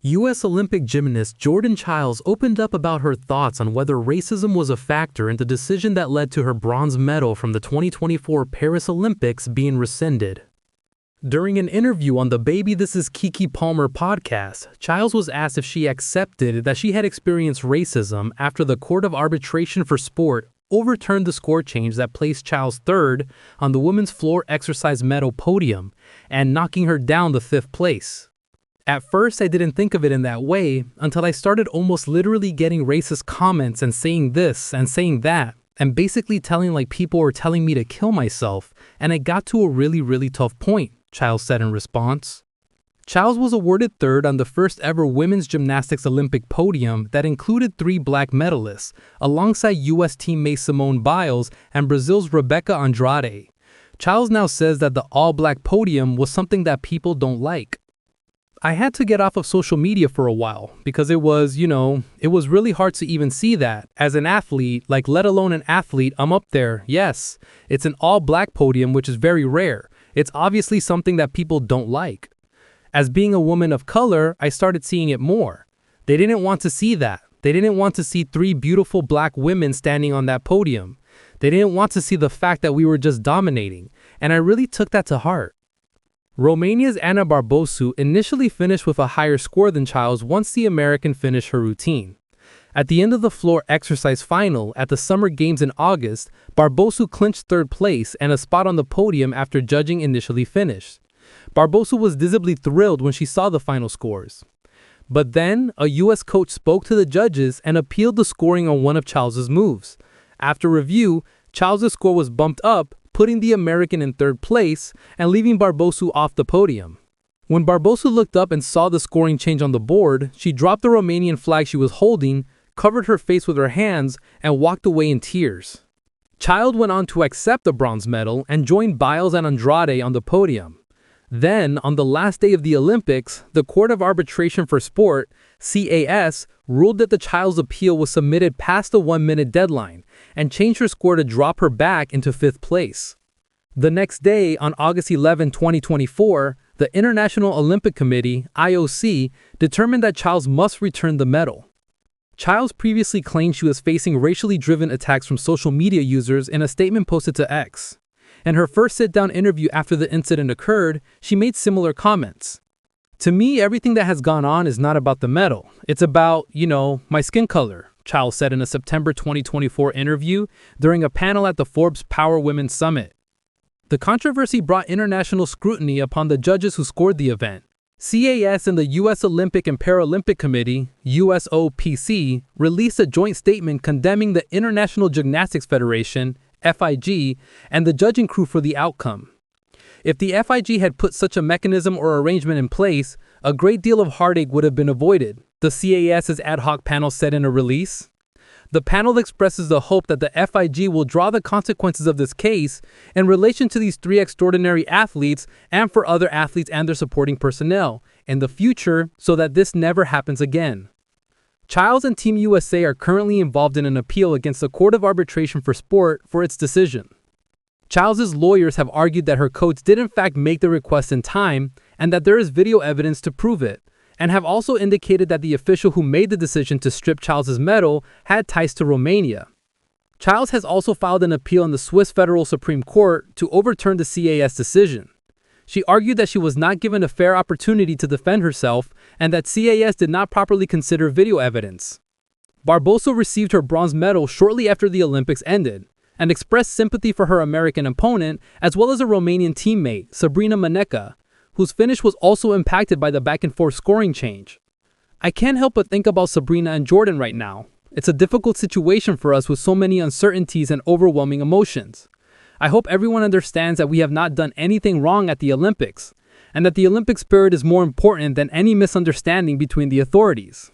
U.S. Olympic gymnast Jordan Chiles opened up about her thoughts on whether racism was a factor in the decision that led to her bronze medal from the 2024 Paris Olympics being rescinded. During an interview on the Baby This Is Keke Palmer podcast, Chiles was asked if she accepted that she had experienced racism after the Court of Arbitration for Sport overturned the score change that placed Chiles third on the women's floor exercise medal podium and knocking her down to fifth place. At first, I didn't think of it in that way until I started almost literally getting racist comments and saying this and saying that, and basically telling like people were telling me to kill myself, and it got to a really tough point, Chiles said in response. Chiles was awarded third on the first ever women's gymnastics Olympic podium that included 3 black medalists, alongside U.S. teammate Simone Biles and Brazil's Rebeca Andrade. Chiles now says that the all-black podium was something that people don't like. I had to get off of social media for a while because it was really hard to even see that. As an athlete, let alone an athlete, I'm up there. Yes, it's an all-black podium, which is very rare. It's obviously something that people don't like. As being a woman of color, I started seeing it more. They didn't want to see that. They didn't want to see 3 beautiful black women standing on that podium. They didn't want to see the fact that we were just dominating, and I really took that to heart. Romania's Ana Barbosu initially finished with a higher score than Chiles once the American finished her routine. At the end of the floor exercise final at the Summer Games in August, Barbosu clinched third place and a spot on the podium after judging initially finished. Barbosu was visibly thrilled when she saw the final scores. But then, a U.S. coach spoke to the judges and appealed the scoring on one of Chiles' moves. After review, Chiles' score was bumped up, putting the American in third place and leaving Barbosu off the podium. When Barbosu looked up and saw the scoring change on the board, she dropped the Romanian flag she was holding, covered her face with her hands, and walked away in tears. Chiles went on to accept the bronze medal and joined Biles and Andrade on the podium. Then, on the last day of the Olympics, the Court of Arbitration for Sport, CAS, ruled that the Chiles appeal was submitted past the 1-minute deadline and changed her score to drop her back into 5th place. The next day, on August 11, 2024, the International Olympic Committee, IOC, determined that Chiles must return the medal. Chiles previously claimed she was facing racially driven attacks from social media users in a statement posted to X. In her first sit-down interview after the incident occurred, she made similar comments. "To me, everything that has gone on is not about the medal. It's about, my skin color," Chiles said in a September 2024 interview during a panel at the Forbes Power Women's Summit. The controversy brought international scrutiny upon the judges who scored the event. CAS and the U.S. Olympic and Paralympic Committee, USOPC, released a joint statement condemning the International Gymnastics Federation, FIG, and the judging crew for the outcome. If the FIG had put such a mechanism or arrangement in place, a great deal of heartache would have been avoided, the CAS's ad hoc panel said in a release. The panel expresses the hope that the FIG will draw the consequences of this case in relation to these 3 extraordinary athletes and for other athletes and their supporting personnel in the future so that this never happens again. Chiles and Team USA are currently involved in an appeal against the Court of Arbitration for Sport for its decision. Chiles' lawyers have argued that her coach did in fact make the request in time and that there is video evidence to prove it, and have also indicated that the official who made the decision to strip Chiles' medal had ties to Romania. Chiles has also filed an appeal in the Swiss Federal Supreme Court to overturn the CAS decision. She argued that she was not given a fair opportunity to defend herself and that CAS did not properly consider video evidence. Barbosu received her bronze medal shortly after the Olympics ended and expressed sympathy for her American opponent as well as a Romanian teammate, Sabrina Maneca, whose finish was also impacted by the back-and-forth scoring change. "I can't help but think about Sabrina and Jordan right now. It's a difficult situation for us with so many uncertainties and overwhelming emotions. I hope everyone understands that we have not done anything wrong at the Olympics, and that the Olympic spirit is more important than any misunderstanding between the authorities."